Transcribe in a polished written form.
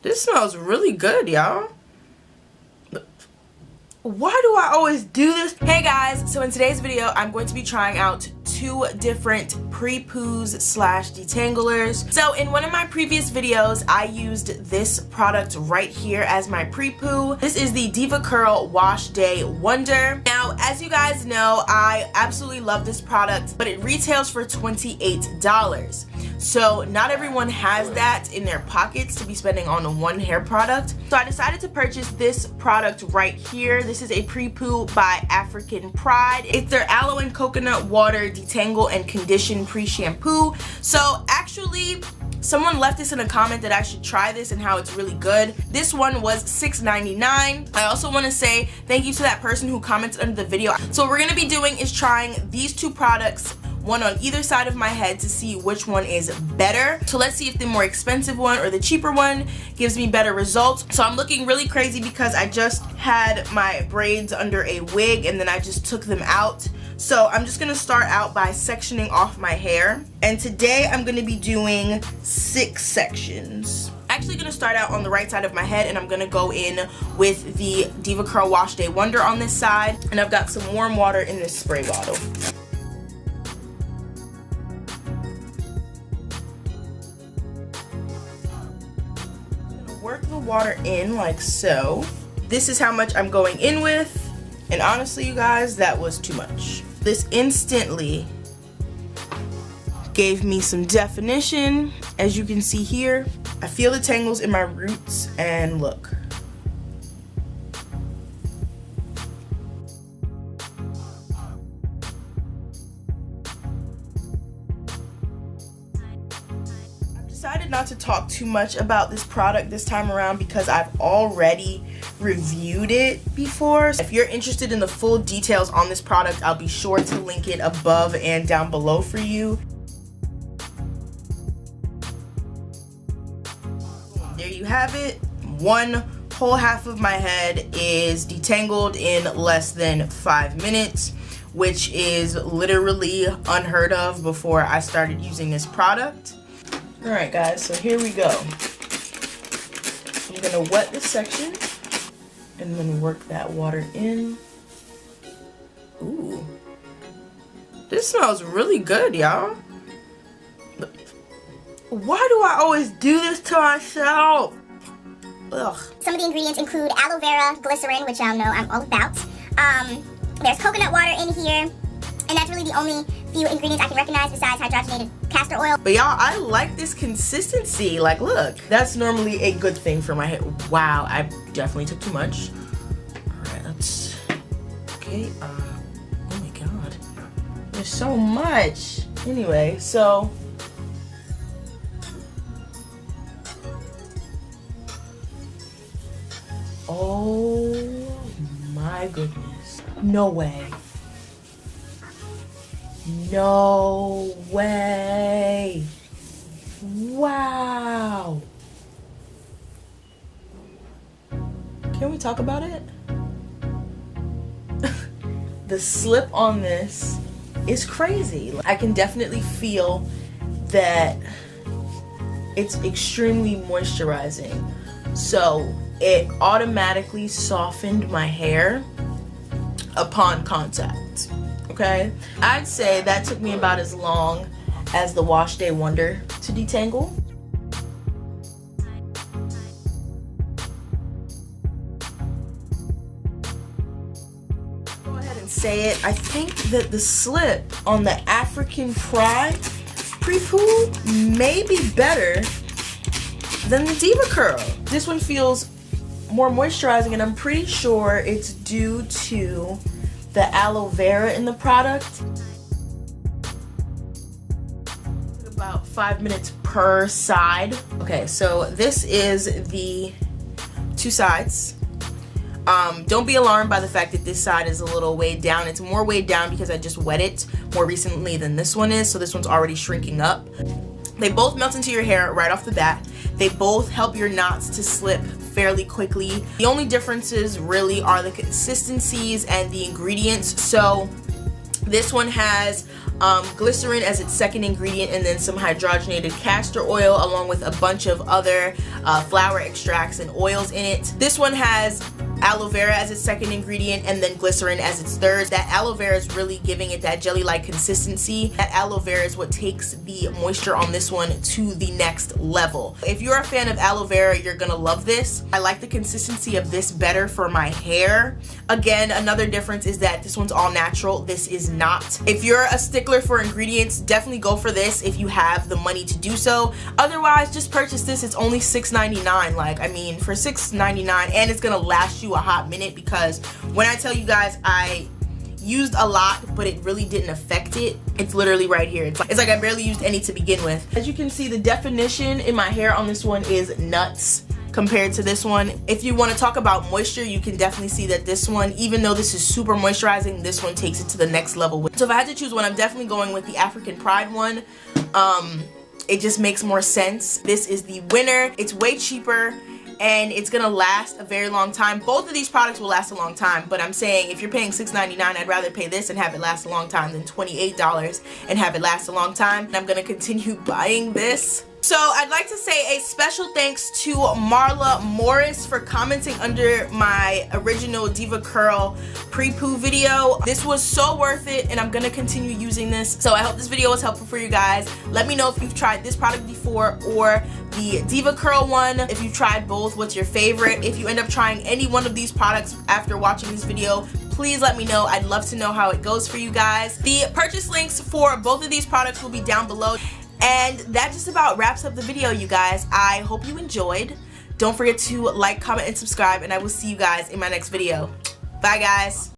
This smells really good, y'all. Why do I always do this? Hey guys, so in today's video, I'm going to be trying out 2 different Prepoos slash detanglers. So in one of my previous videos, I used this product right here as my Prepoo. This is the Deva Curl Wash Day Wonder. Now, as you guys know, I absolutely love this product, but it retails for $28. So not everyone has that in their pockets to be spending on one hair product. So I decided to purchase this product right here. This is a Prepoo by African Pride. It's their aloe and coconut water detangle and condition pre-shampoo. So actually, someone left this in a comment that I should try this and how it's really good. This one was $6.99. I also want to say thank you to that person who commented under the video. So what we're going to be doing is trying these 2 products, one on either side of my head, to see which one is better. So let's see if the more expensive one or the cheaper one gives me better results. So I'm looking really crazy because I just had my braids under a wig and then I just took them out. So I'm just gonna start out by sectioning off my hair. And today I'm gonna be doing 6 sections. Actually gonna start out on the right side of my head, and I'm gonna go in with the Deva Curl Wash Day Wonder on this side. And I've got some warm water in this spray bottle. Work the water in like so. This is how much I'm going in with, and honestly, you guys, that was too much. This instantly gave me some definition. As you can see here, I feel the tangles in my roots, and look. Decided not to talk too much about this product this time around because I've already reviewed it before. If you're interested in the full details on this product, I'll be sure to link it above and down below for you. There you have it. One whole half of my head is detangled in less than 5 minutes, which is literally unheard of before I started using this product. Alright guys, so here we go. I'm gonna wet this section and then work that water in. Ooh. This smells really good, y'all. Why do I always do this to myself? Ugh. Some of the ingredients include aloe vera, glycerin, which y'all know I'm all about. There's coconut water in here, and that's really the only few ingredients I can recognize besides hydrogenated castor oil. But y'all, I like this consistency. Like, look, that's normally a good thing for my hair. Wow, I definitely took too much. All right, let's, okay, oh my God. There's so much. Anyway, so. Oh my goodness. No way. No way. Wow. Can we talk about it? The slip on this is crazy. I can definitely feel that it's extremely moisturizing. So it automatically softened my hair upon contact. Okay, I'd say that took me about as long as the Wash Day Wonder to detangle. Go ahead and say it. I think that the slip on the African Pride Prepoo may be better than the Deva Curl. This one feels more moisturizing, and I'm pretty sure it's due to the aloe vera in the product. About 5 minutes per side. Okay, so this is the 2 sides. Don't be alarmed by the fact that this side is a little weighed down. It's more weighed down because I just wet it more recently than this one is, so this one's already shrinking up. They both melt into your hair right off the bat. They both help your knots to slip fairly quickly. The only differences really are the consistencies and the ingredients. So this one has glycerin as its second ingredient, and then some hydrogenated castor oil along with a bunch of other flower extracts and oils in it. This one has aloe vera as its second ingredient and then glycerin as its third. That aloe vera is really giving it that jelly-like consistency. That aloe vera is what takes the moisture on this one to the next level. If you're a fan of aloe vera, you're gonna love this. I like the consistency of this better for my hair. Again, another difference is that this one's all natural. This is not. If you're a stickler for ingredients, definitely go for this if you have the money to do so. Otherwise, just purchase this. It's only $6.99. Like, I mean, for $6.99, and it's gonna last you a hot minute, because when I tell you guys I used a lot but it really didn't affect it, it's literally right here. It's like I barely used any to begin with. As you can see, the definition in my hair on this one is nuts compared to this one. If you want to talk about moisture, you can definitely see that this one, even though this is super moisturizing, this one takes it to the next level. So if I had to choose one, I'm definitely going with the African Pride one. It just makes more sense. This is the winner. It's way cheaper and it's gonna last a very long time. Both of these products will last a long time, but I'm saying if you're paying $6.99, I'd rather pay this and have it last a long time than $28 and have it last a long time. And I'm gonna continue buying this. So I'd like to say a special thanks to Marla Morris for commenting under my original Deva Curl pre-poo video. This was so worth it and I'm gonna continue using this. So I hope this video was helpful for you guys. Let me know if you've tried this product before or the Deva Curl one. If you've tried both, what's your favorite? If you end up trying any one of these products after watching this video, please let me know. I'd love to know how it goes for you guys. The purchase links for both of these products will be down below. And that just about wraps up the video, you guys. I hope you enjoyed. Don't forget to like, comment, and subscribe, and I will see you guys in my next video. Bye, guys.